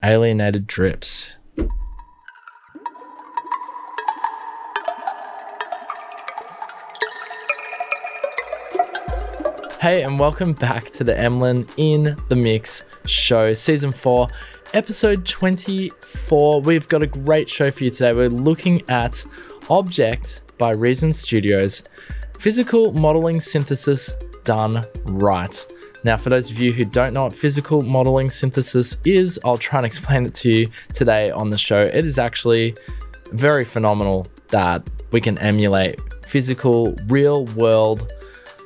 Alienated drips. Hey, and welcome back to the Emlyn in the Mix show, season 4, episode 24. We've got a great show for you today. We're looking at Objekt by Reason Studios, physical modeling synthesis done right. Now, for those of you who don't know what physical modeling synthesis is, I'll try and explain it to you today on the show. It is actually very phenomenal that we can emulate physical, real world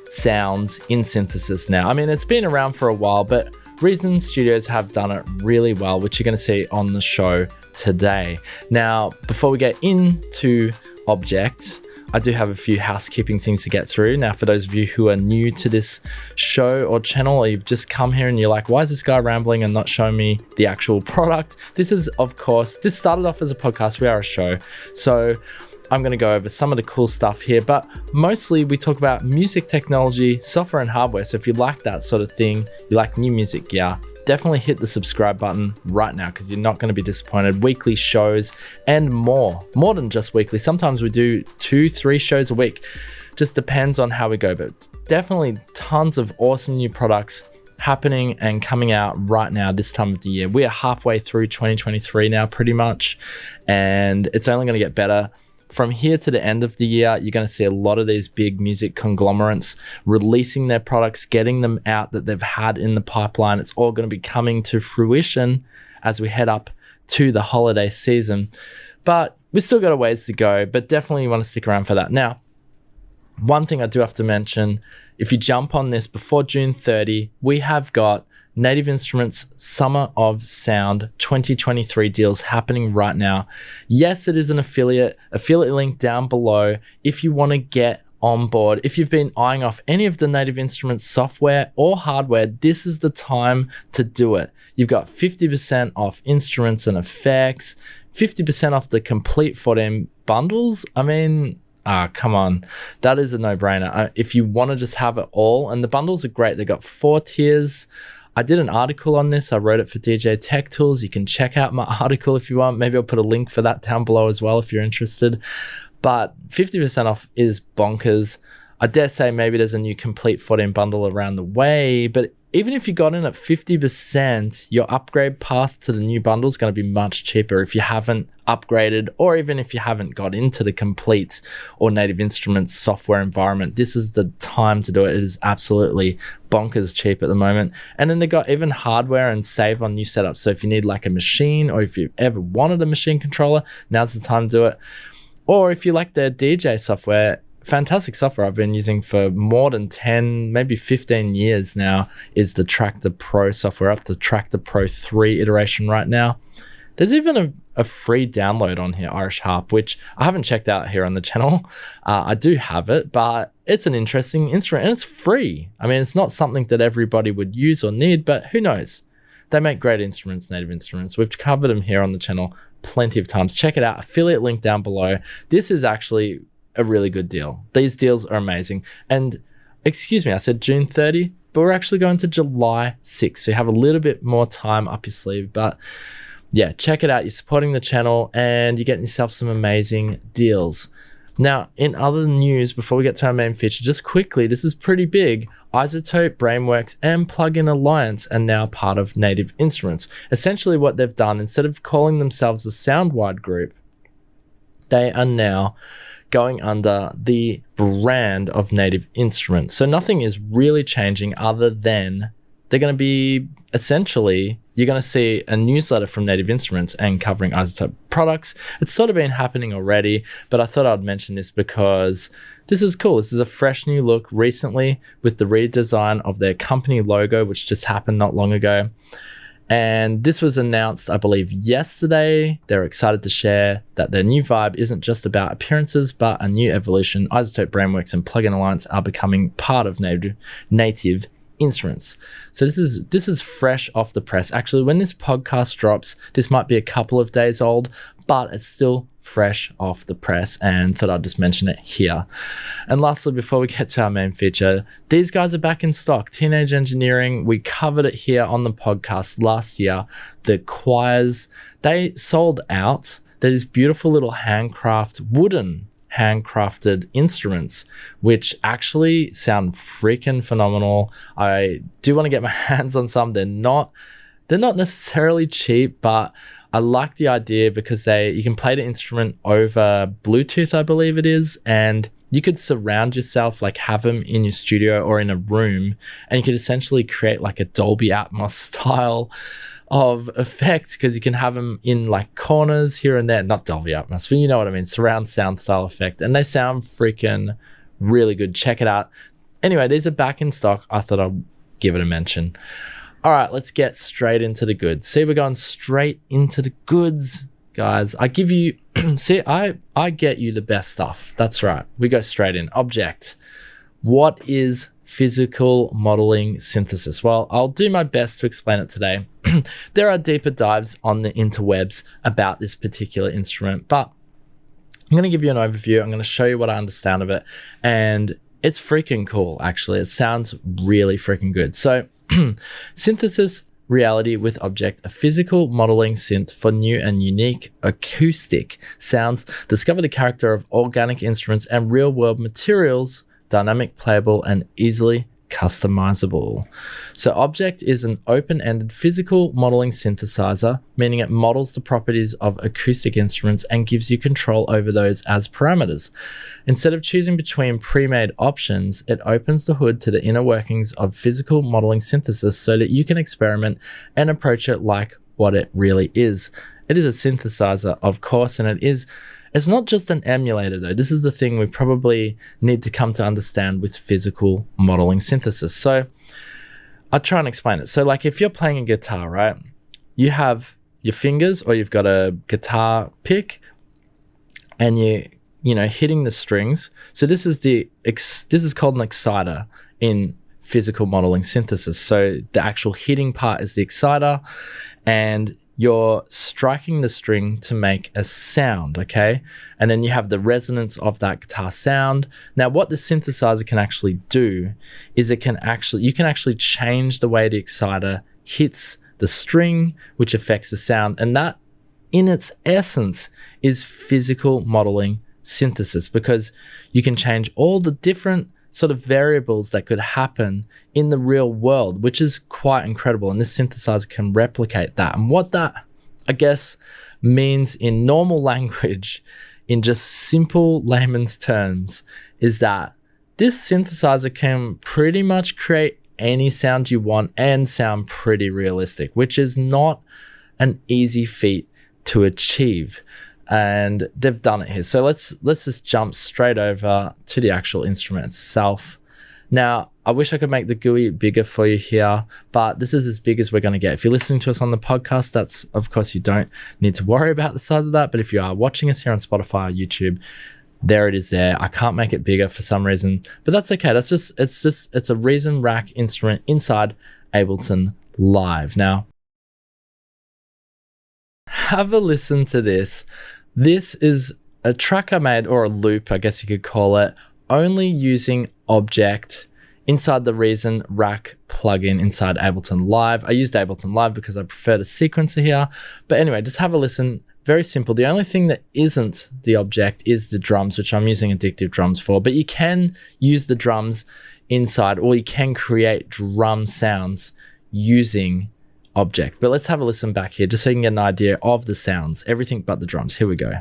sounds in synthesis now. I mean, it's been around for a while, but Reason Studios have done it really well, which you're going to see on the show today. Now, before we get into Objekt, I do have a few housekeeping things to get through. Now, for those of you who are new to this show or channel, or you've just come here and you're like, why is this guy rambling and not showing me the actual product? This is, of course, this started off as a podcast. We are a show. So I'm going to go over some of the cool stuff here, but mostly we talk about music technology, software and hardware. So if you like that sort of thing, you like new music gear, definitely hit the subscribe button right now because you're not going to be disappointed. Weekly shows and more than just weekly. Sometimes we do 2-3 shows a week. Just depends on how we go, but definitely tons of awesome new products happening and coming out right now this time of the year. We are halfway through 2023 now pretty much, and it's only going to get better. From here to the end of the year, you're going to see a lot of these big music conglomerates releasing their products, getting them out that they've had in the pipeline. It's all going to be coming to fruition as we head up to the holiday season. But we still got a ways to go, but definitely you want to stick around for that. Now, one thing I do have to mention, if you jump on this before June 30, we have got Native Instruments Summer of Sound 2023 deals happening right now. Yes, it is an affiliate link down below. If you want to get on board, if you've been eyeing off any of the Native Instruments software or hardware, this is the time to do it. You've got 50% off instruments and effects, 50% off the complete 14 bundles. I mean, come on, that is a no-brainer. If you want to just have it all, and the bundles are great. They got 4 tiers. I did an article on this. I wrote it for DJ Tech Tools. You can check out my article if you want. Maybe I'll put a link for that down below as well if you're interested. But 50% off is bonkers. I dare say maybe there's a new complete 14 bundle around the way, but even if you got in at 50%, your upgrade path to the new bundle is going to be much cheaper if you haven't upgraded, or even if you haven't got into the complete or Native Instruments software environment. This is the time to do it. It is absolutely bonkers cheap at the moment. And then they got even hardware and save on new setups. So if you need like a machine, or if you've ever wanted a machine controller, now's the time to do it. Or if you like their DJ software, fantastic software I've been using for more than 10, maybe 15 years now, is the Tractor Pro software, up to Tractor Pro 3 iteration right now. There's even a free download on here, Irish Harp, which I haven't checked out here on the channel. I do have it, but it's an interesting instrument and it's free. I mean, it's not something that everybody would use or need, but who knows? They make great instruments, Native Instruments. We've covered them here on the channel plenty of times. Check it out, affiliate link down below. This is actually a really good deal. These deals are amazing. And excuse me, I said June 30, but we're actually going to July 6th. So you have a little bit more time up your sleeve. But yeah, check it out. You're supporting the channel and you're getting yourself some amazing deals. Now, in other news, before we get to our main feature, just quickly, this is pretty big. iZotope, Brainworks, and Plugin Alliance are now part of Native Instruments. Essentially what they've done, instead of calling themselves a Soundwide group, they are now going under the brand of Native Instruments. So nothing is really changing other than they're going to be essentially, you're going to see a newsletter from Native Instruments and covering iZotope products. It's sort of been happening already, but I thought I'd mention this because this is cool. This is a fresh new look recently with the redesign of their company logo, which just happened not long ago. And this was announced, I believe, yesterday. They're excited to share that their new vibe isn't just about appearances, but a new evolution. iZotope, Brainworks, and Plugin Alliance are becoming part of Native Instruments. So this is fresh off the press. Actually, when this podcast drops, this might be a couple of days old, but it's still fresh off the press, and thought I'd just mention it here. And lastly, before we get to our main feature, these guys are back in stock. Teenage Engineering, we covered it here on the podcast last year. The choirs, they sold out. These beautiful little wooden handcrafted instruments, which actually sound freaking phenomenal. I do want to get my hands on some. They're not necessarily cheap, but I like the idea because you can play the instrument over Bluetooth, I believe it is, and you could surround yourself, like have them in your studio or in a room, and you could essentially create like a Dolby Atmos style of effect, because you can have them in like corners here and there. Not Dolby Atmos, but you know what I mean, surround sound style effect, and they sound freaking really good. Check it out. Anyway, these are back in stock. I thought I'd give it a mention. All right, let's get straight into the goods. See, we're going straight into the goods, guys. I give you, see, I get you the best stuff. That's right. We go straight in. Objekt. What is physical modeling synthesis? Well, I'll do my best to explain it today. There are deeper dives on the interwebs about this particular instrument, but I'm going to give you an overview. I'm going to show you what I understand of it, and it's freaking cool, actually. It sounds really freaking good. So, synthesis reality with Objekt, a physical modeling synth for new and unique acoustic sounds. Discover the character of organic instruments and real-world materials, dynamic, playable, and easily customizable. So Objekt is an open-ended physical modeling synthesizer, meaning it models the properties of acoustic instruments and gives you control over those as parameters. Instead of choosing between pre-made options, it opens the hood to the inner workings of physical modeling synthesis so that you can experiment and approach it like what it really is. It is a synthesizer, of course, and it's not just an emulator though. This is the thing we probably need to come to understand with physical modeling synthesis. So I'll try and explain it. So like if you're playing a guitar, right? You have your fingers, or you've got a guitar pick, and you know, hitting the strings. So this is called an exciter in physical modeling synthesis. So the actual hitting part is the exciter, and you're striking the string to make a sound, okay? And then you have the resonance of that guitar sound. Now, what the synthesizer can actually do is you can actually change the way the exciter hits the string, which affects the sound. And that, in its essence, is physical modeling synthesis, because you can change all the different sort of variables that could happen in the real world, which is quite incredible. And this synthesizer can replicate that. And what that, I guess, means in normal language, in just simple layman's terms, is that this synthesizer can pretty much create any sound you want and sound pretty realistic, which is not an easy feat to achieve. And they've done it here. So let's just jump straight over to the actual instrument itself. Now, I wish I could make the GUI bigger for you here, but this is as big as we're going to get. If you're listening to us on the podcast, that's, of course, you don't need to worry about the size of that. But if you are watching us here on Spotify or YouTube, there it is there. I can't make it bigger for some reason, but that's okay. It's a Reason Rack instrument inside Ableton Live. Now, have a listen to this. This is a track I made, or a loop, I guess you could call it, only using Objekt inside the Reason Rack plugin inside Ableton Live. I used Ableton Live because I prefer the sequencer here. But anyway, just have a listen. Very simple. The only thing that isn't the Objekt is the drums, which I'm using Addictive Drums for. But you can use the drums inside, or you can create drum sounds using Objekt. But let's have a listen back here just so you can get an idea of the sounds, everything but the drums. Here we go.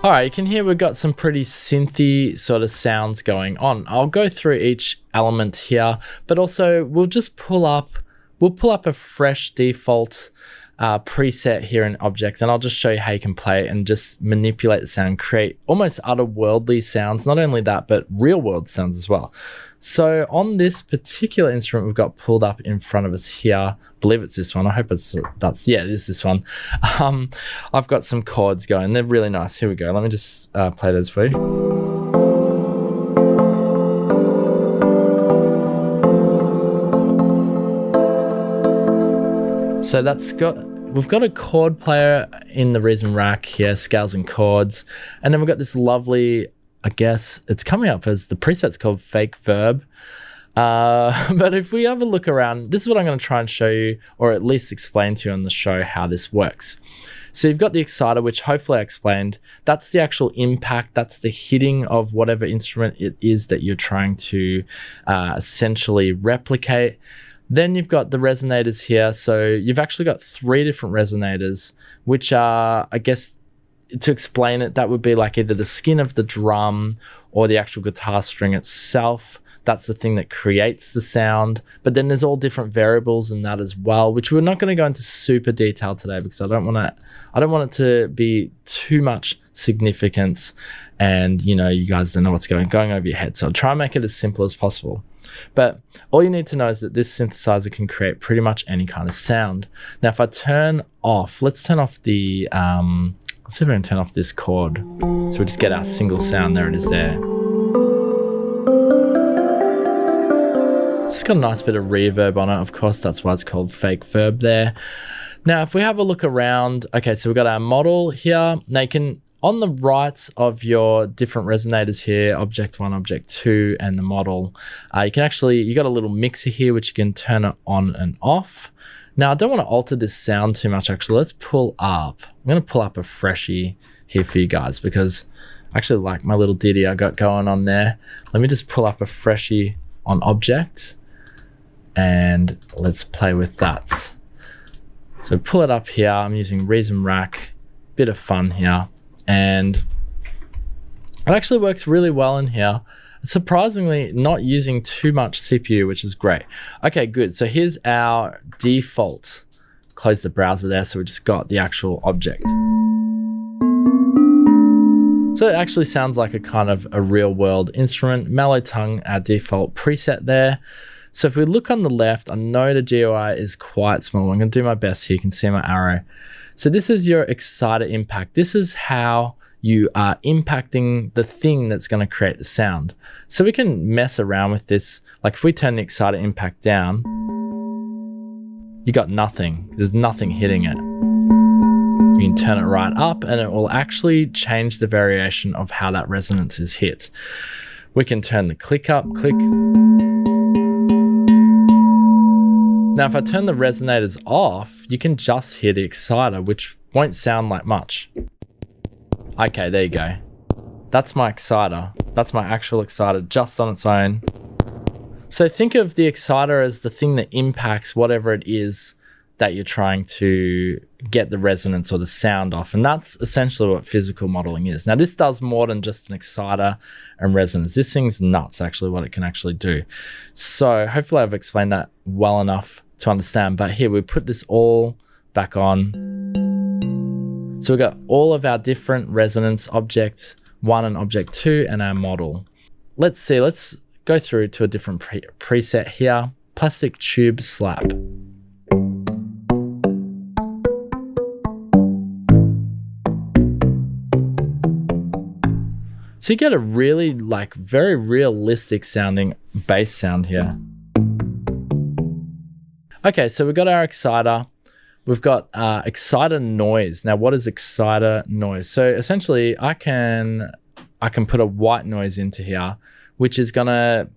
All right, you can hear we've got some pretty synthy sort of sounds going on. I'll go through each element here, but also we'll pull up a fresh default preset here in Objekt, and I'll just show you how you can play it and just manipulate the sound, create almost otherworldly sounds. Not only that, but real world sounds as well. So on this particular instrument we've got pulled up in front of us here, I believe it's this one. I hope yeah, it is this one. I've got some chords going. They're really nice. Here we go. Let me just play those for you. So we've got a chord player in the Reason rack here, scales and chords. And then we've got this lovely, I guess it's coming up as the preset's called fake verb. But if we have a look around, this is what I'm going to try and show you, or at least explain to you on the show how this works. So you've got the exciter, which hopefully I explained. That's the actual impact. That's the hitting of whatever instrument it is that you're trying to essentially replicate. Then you've got the resonators here. So you've actually got 3 different resonators, which are, I guess, to explain it, that would be like either the skin of the drum or the actual guitar string itself. That's the thing that creates the sound. But then there's all different variables in that as well, which we're not going to go into super detail today because I don't want it to be too much significance and, you guys don't know what's going over your head. So I'll try and make it as simple as possible. But all you need to know is that this synthesizer can create pretty much any kind of sound. Now, if I turn off, let's turn off the, let's see if I can turn off this chord. So we just get our single sound. There it is there. It's got a nice bit of reverb on it. Of course, that's why it's called fake verb there. Now, if we have a look around, okay, so we've got our model here. Now you can, on the right of your different resonators here, Object 1, Object 2, and the model, you got a little mixer here, which you can turn it on and off. Now, I don't want to alter this sound too much, actually. Let's pull up. I'm going to pull up a freshie here for you guys because I actually like my little ditty I got going on there. Let me just pull up a freshie on Object and let's play with that. So pull it up here. I'm using Reason Rack, bit of fun here. And it actually works really well in here. Surprisingly, not using too much CPU, which is great. Okay, good. So here's our default. Close the browser there. So we just got the actual object. So it actually sounds like a kind of a real world instrument. Mellow tongue, our default preset there. So if we look on the left, I know the GUI is quite small. I'm going to do my best here. You can see my arrow. So this is your exciter impact. This is how you are impacting the thing that's going to create the sound. So we can mess around with this. Like if we turn the exciter impact down, you got nothing. There's nothing hitting it. You can turn it right up and it will actually change the variation of how that resonance is hit. We can turn the click up, click. Now, if I turn the resonators off, you can just hear the exciter, which won't sound like much. Okay, there you go. That's my exciter. That's my actual exciter just on its own. So think of the exciter as the thing that impacts whatever it is that you're trying to get the resonance or the sound off. And that's essentially what physical modeling is. Now, this does more than just an exciter and resonance. This thing's nuts, actually, what it can actually do. So hopefully I've explained that well enough to understand. But here, we put this all back on. So we've got all of our different resonance, Object 1 and Object 2, and our model. Let's see, let's go through to a different preset here. Plastic tube slap. So you get a really very realistic sounding bass sound here. Okay, so we've got our exciter. We've got exciter noise. Now, what is exciter noise? So essentially, I can put a white noise into here, which is gonna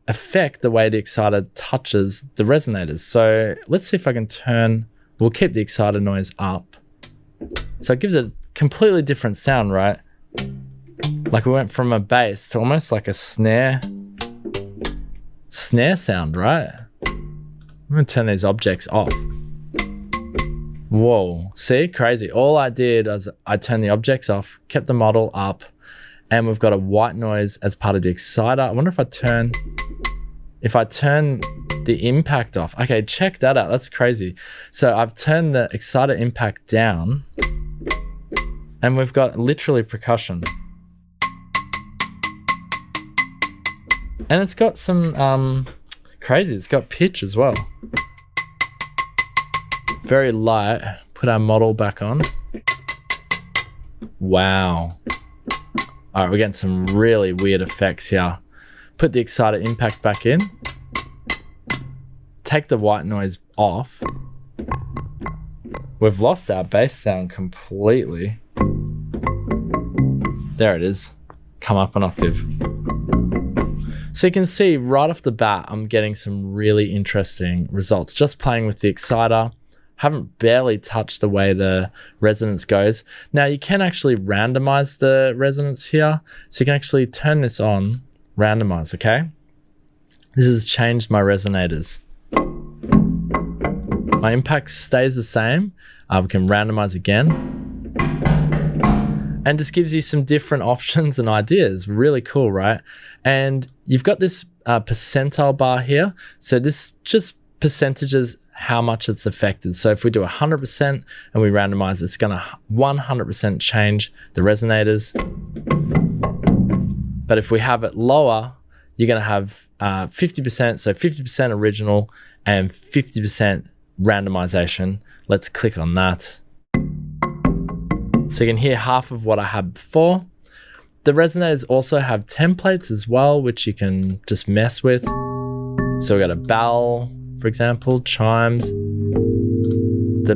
affect the way the exciter touches the resonators. So let's see if I can we'll keep the exciter noise up. So it gives a completely different sound, right? Like we went from a bass to almost like a snare sound, right? I'm gonna turn these objects off. Whoa, see, crazy. All I did was I turned the objects off, kept the model up, and we've got a white noise as part of the exciter. I wonder if I turn the impact off. Okay, check that out, that's crazy. So I've turned the exciter impact down, and we've got literally percussion. And it's got some crazy, it's got pitch as well. Very light. Put our model back on. Wow. All right, we're getting some really weird effects here. Put the exciter impact back in. Take the white noise off. We've lost our bass sound completely. There it is. Come up an octave. So you can see right off the bat, I'm getting some really interesting results. Just playing with the exciter. Haven't barely touched the way the resonance goes. Now you can actually randomize the resonance here. So you can actually turn this on, randomize, okay? This has changed my resonators. My impact stays the same. We can randomize again. And just gives you some different options and ideas. Really cool, right? And you've got this percentile bar here. So this just percentages how much it's affected. So if we do 100% and we randomize, it's gonna 100% change the resonators. But if we have it lower, you're gonna have 50%, so 50% original and 50% randomization. Let's click on that. So you can hear half of what I had before. The resonators also have templates as well, which you can just mess with. So we got a bell, for example, chimes. The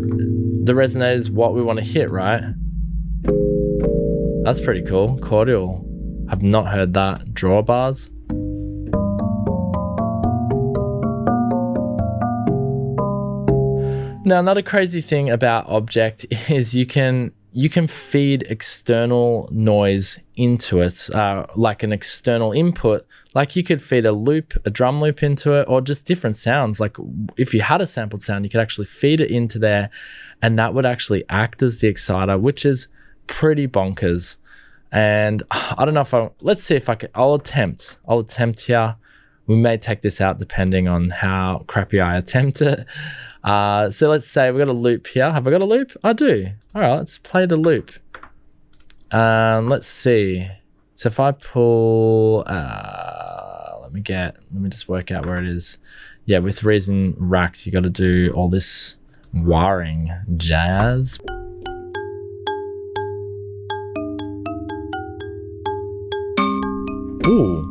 resonator is what we want to hit, right? That's pretty cool. Cordial. I've not heard that. Drawbars. Now, another crazy thing about Objekt is you can feed external noise into it, like an external input. Like you could feed a loop, a drum loop into it, or just different sounds. Like if you had a sampled sound, you could actually feed it into there, and that would actually act as the exciter, which is pretty bonkers. And I don't know if let's see if I can, I'll attempt here. We may take this out depending on how crappy I attempt it. So let's say we've got a loop here. Have I got a loop? I do. All right, let's play the loop. Let's see. So if I pull, let me just work out where it is. Yeah, with Reason racks, you got to do all this wiring jazz. Ooh.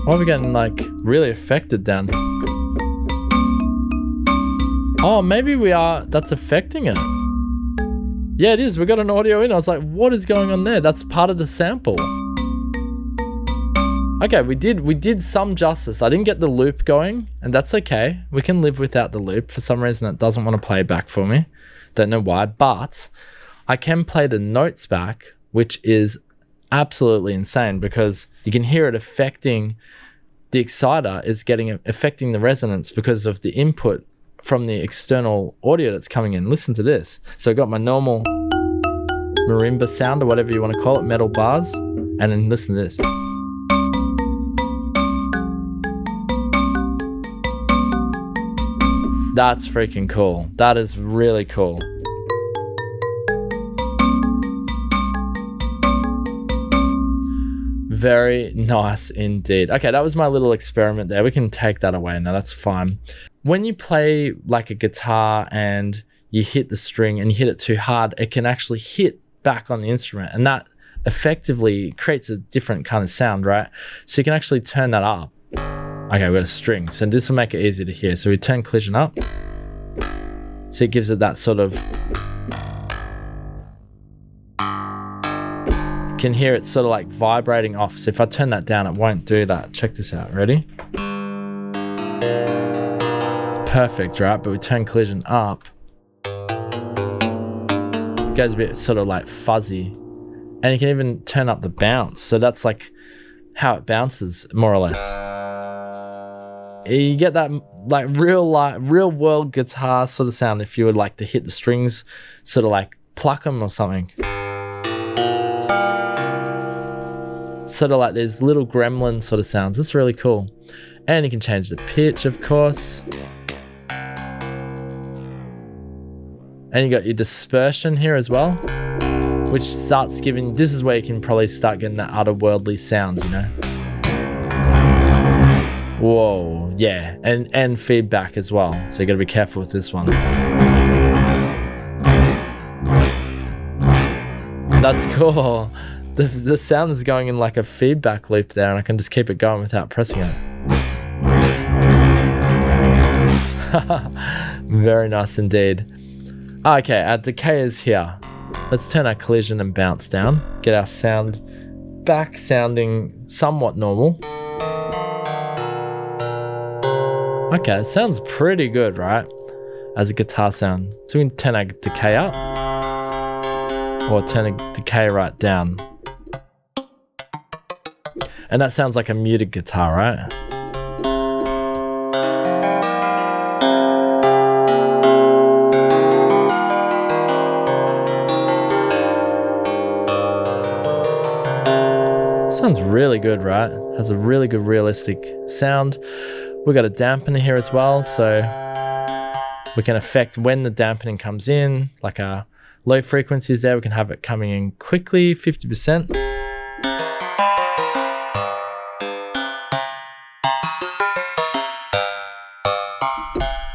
Why are we getting like really affected then? Oh, maybe that's affecting it. Yeah, it is. We got an audio in. I was like, what is going on there? That's part of the sample. Okay, we did some justice. I didn't get the loop going, and that's okay. We can live without the loop. For some reason, it doesn't want to play back for me. Don't know why, but I can play the notes back, which is absolutely insane because you can hear it affecting the exciter is affecting the resonance because of the input from the external audio that's coming in. Listen to this. So I got my normal marimba sound or whatever you want to call it, metal bars, and then listen to this. That's freaking cool. That is really cool. Very nice indeed. Okay, that was my little experiment there. We can take that away now, that's fine. When you play like a guitar and you hit the string and you hit it too hard, it can actually hit back on the instrument, and that effectively creates a different kind of sound, right? So you can actually turn that up. Okay, we've got a string, so this will make it easier to hear. So we turn collision up. So it gives it that sort of... You can hear it sort of like vibrating off. So if I turn that down, it won't do that. Check this out, ready? It's perfect, right? But we turn collision up. It goes a bit sort of like fuzzy. And you can even turn up the bounce. So that's like how it bounces, more or less. You get that like real world guitar sort of sound if you would like to hit the strings, sort of like pluck them or something. Sort of like there's little gremlin sort of sounds. It's really cool. And you can change the pitch, of course. And you got your dispersion here as well, which starts giving, this is where you can probably start getting that otherworldly sounds, you know. Whoa, yeah, and feedback as well. So you gotta be careful with this one. That's cool. The sound is going in like a feedback loop there, and I can just keep it going without pressing it. Very nice indeed. Okay, our decay is here. Let's turn our collision and bounce down. Get our sound back sounding somewhat normal. Okay, it sounds pretty good, right? As a guitar sound. So we can turn our decay up, or turn the decay right down. And that sounds like a muted guitar, right? Sounds really good, right? Has a really good realistic sound. We've got a dampener here as well, so we can affect when the dampening comes in, like our low frequencies there, we can have it coming in quickly, 50%.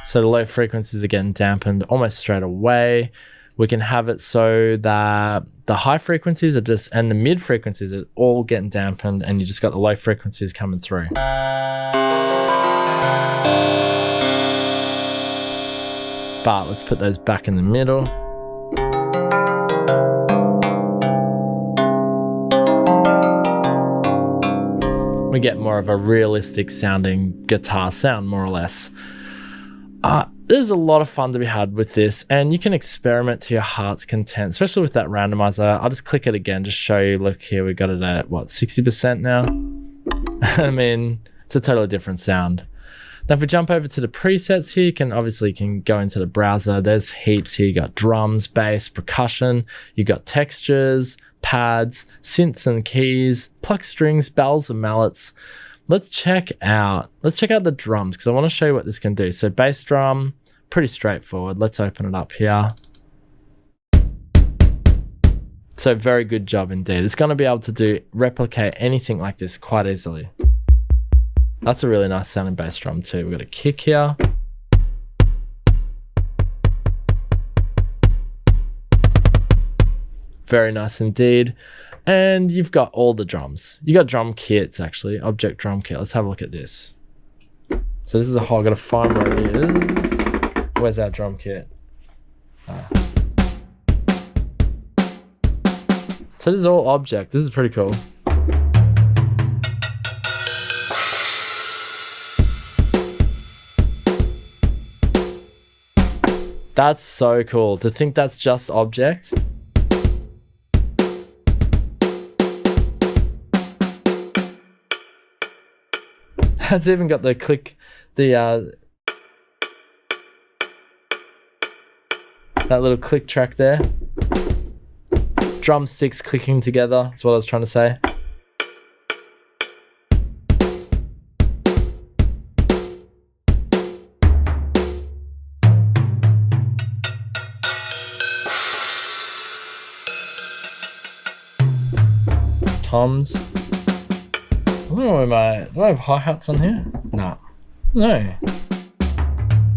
So the low frequencies are getting dampened almost straight away. We can have it so that the high frequencies are just, and the mid frequencies are all getting dampened, and you just got the low frequencies coming through. But let's put those back in the middle. We get more of a realistic sounding guitar sound, more or less. There's a lot of fun to be had with this, and you can experiment to your heart's content, especially with that randomizer. I'll just click it again, just show you. Look here, we got it at what, 60% now? I mean, it's a totally different sound. Now, if we jump over to the presets here, you can go into the browser. There's heaps here. You got drums, bass, percussion. You got textures, pads, synths and keys, pluck strings, bells and mallets. Let's check out the drums, because I want to show you what this can do. So bass drum, pretty straightforward. Let's open it up here. So very good job indeed. It's going to be able to replicate anything like this quite easily. That's a really nice sounding bass drum too. We've got a kick here. Very nice indeed. And you've got all the drums. You got drum kits actually, Objekt drum kit. Let's have a look at this. So this is a whole, I've got to find where it is. Where's our drum kit? So this is all Objekt. This is pretty cool. That's so cool. To think that's just Objekt. It's even got the click, that little click track there. Drumsticks clicking together, that's what I was trying to say. Toms. I don't know where do I have hi-hats on here? Nah. No.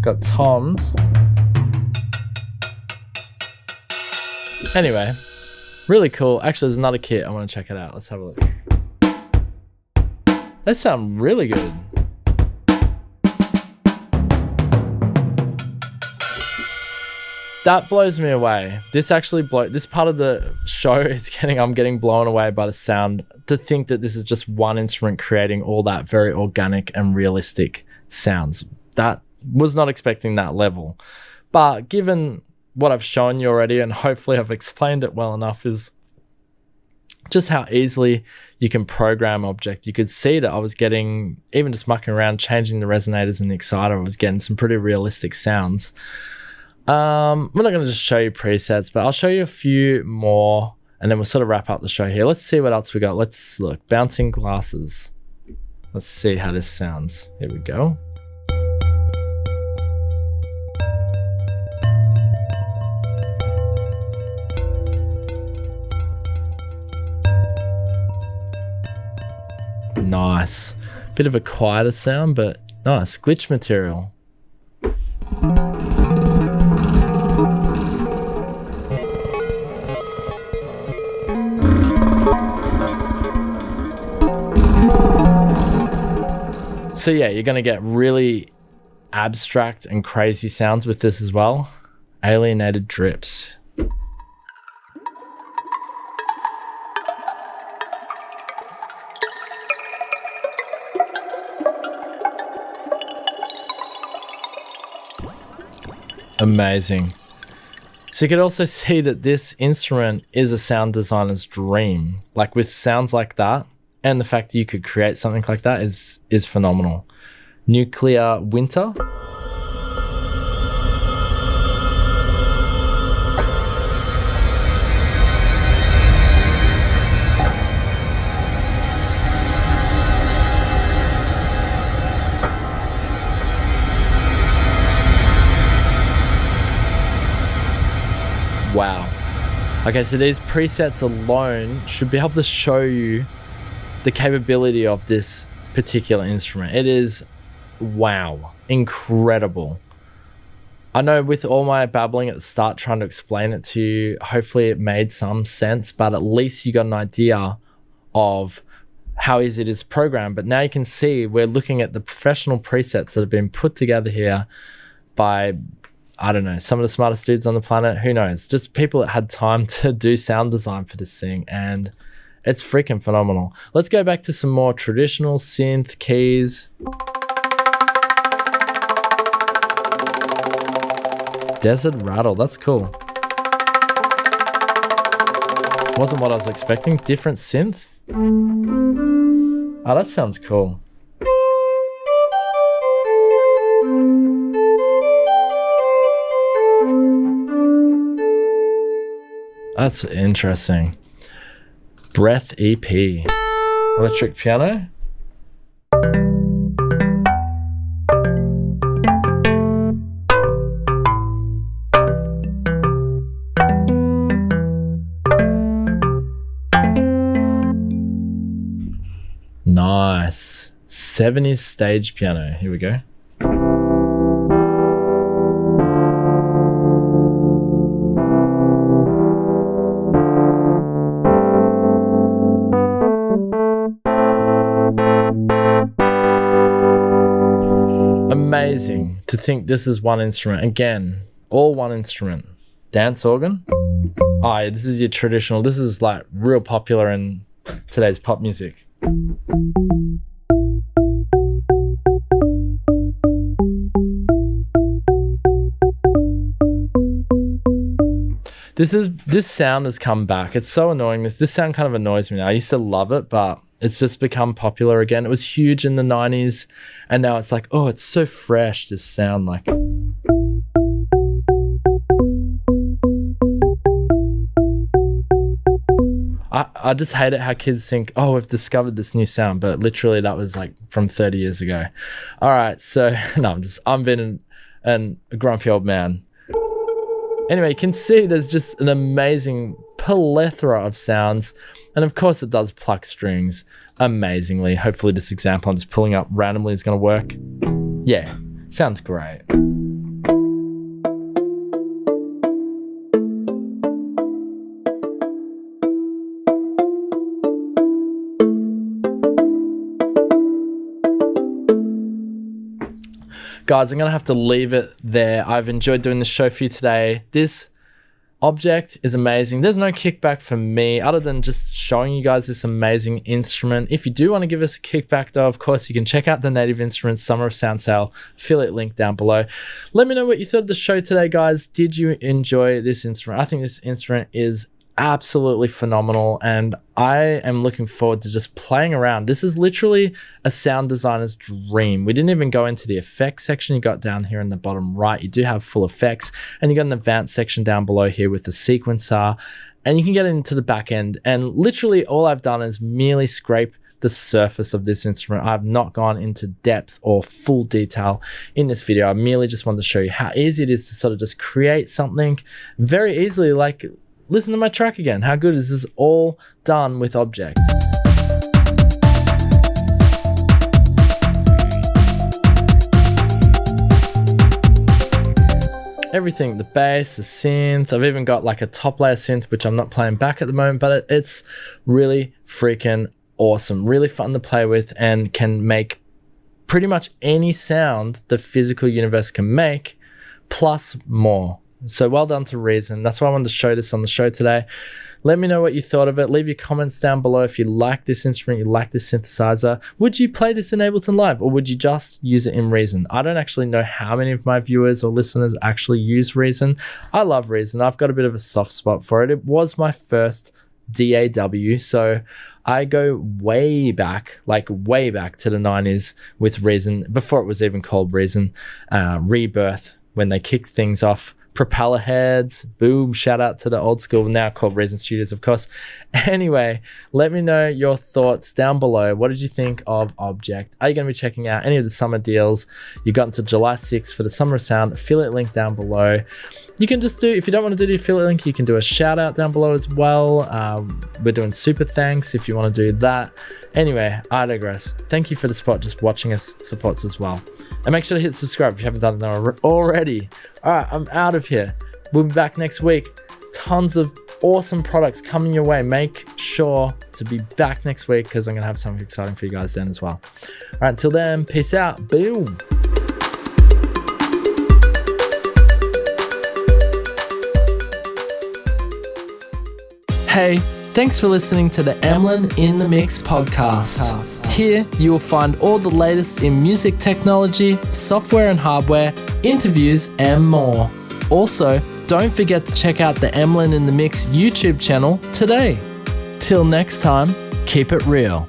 Got toms. Anyway, really cool. Actually, there's another kit. I want to check it out. Let's have a look. They sound really good. That blows me away. This part of the show is I'm getting blown away by the sound. To think that this is just one instrument creating all that very organic and realistic sounds. That was not expecting that level. But given what I've shown you already, and hopefully I've explained it well enough, is just how easily you can program Objekt. You could see that I was getting, even just mucking around, changing the resonators and the exciter, I was getting some pretty realistic sounds. We're not going to just show you presets, but I'll show you a few more, and then we'll sort of wrap up the show here. Let's see what else we got. Let's look. Bouncing glasses. Let's see how this sounds. Here we go. Nice. Bit of a quieter sound, but nice. Glitch material. So yeah, you're going to get really abstract and crazy sounds with this as well. Alienated drips. Amazing. So you could also see that this instrument is a sound designer's dream. Like with sounds like that, and the fact that you could create something like that is phenomenal. Nuclear Winter. Wow. Okay, so these presets alone should be able to show you the capability of this particular instrument. It is, wow, incredible. I know with all my babbling at the start trying to explain it to you, hopefully it made some sense, but at least you got an idea of how easy it is to program. But now you can see we're looking at the professional presets that have been put together here by, I don't know, some of the smartest dudes on the planet. Who knows? Just people that had time to do sound design for this thing, and it's freaking phenomenal. Let's go back to some more traditional synth keys. Desert Rattle, that's cool. Wasn't what I was expecting. Different synth. Oh, that sounds cool. That's interesting. Breath EP. Electric piano. Nice. 70s stage piano. Here we go. Amazing to think this is one instrument. Again, all one instrument. Dance organ. Oh, yeah, this is your traditional. This is like real popular in today's pop music. This sound has come back. It's so annoying. This sound kind of annoys me now. I used to love it, but it's just become popular again. It was huge in the 90s, and now it's like, oh, it's so fresh, this sound. Like, I just hate it how kids think, oh, we've discovered this new sound, but literally that was like from 30 years ago. All right, so no, I'm being a grumpy old man. Anyway, you can see there's just an amazing plethora of sounds, and of course it does pluck strings amazingly. Hopefully this example I'm just pulling up randomly is going to work. Yeah, sounds great. Guys, I'm going to have to leave it there. I've enjoyed doing this show for you today. This Objekt is amazing. There's no kickback for me other than just showing you guys this amazing instrument. If you do want to give us a kickback though, of course, you can check out the Native Instruments Summer of Sound Sale affiliate link down below. Let me know what you thought of the show today, guys. Did you enjoy this instrument? I think this instrument is absolutely phenomenal, and I am looking forward to just playing around. This is literally a sound designer's dream. We didn't even go into the effects section. You got down here in the bottom right, you do have full effects, and you got an advanced section down below here with the sequencer, and you can get into the back end. And literally all I've done is merely scrape the surface of this instrument. I've not gone into depth or full detail in this video. I merely just wanted to show you how easy it is to sort of just create something very easily. Like, listen to my track again. How good is this all done with Objekt? everything, the bass, the synth. I've even got like a top layer synth, which I'm not playing back at the moment, but it's really freaking awesome, really fun to play with, and can make pretty much any sound the physical universe can make, plus more. So well done to Reason. That's why I wanted to show this on the show today. Let me know what you thought of it. Leave your comments down below if you like this instrument, you like this synthesizer. Would you play this in Ableton Live, or would you just use it in Reason? I don't actually know how many of my viewers or listeners actually use Reason. I love Reason. I've got a bit of a soft spot for it. It was my first DAW, so I go way back to the 90s with Reason, before it was even called Reason. Rebirth, when they kicked things off. Propeller heads, boom, shout out to the old school, now called Reason Studios, of course. Anyway, let me know your thoughts down below. What did you think of Objekt? Are you going to be checking out any of the summer deals? You got until July 6th for the Summer of Sound. Affiliate link down below. You can just do, if you don't want to do the affiliate link, you can do a shout out down below as well. We're doing super thanks if you want to do that. Anyway, I digress. Thank you for the support. Just watching us supports as well. And make sure to hit subscribe if you haven't done it already. All right, I'm out of here. We'll be back next week. Tons of awesome products coming your way. Make sure to be back next week, because I'm going to have something exciting for you guys then as well. All right, until then, peace out. Boom. Hey, thanks for listening to the Emlyn in the Mix podcast. Here you will find all the latest in music technology, software and hardware, interviews, and more. Also, don't forget to check out the Emlyn in the Mix YouTube channel today. Till next time, keep it real.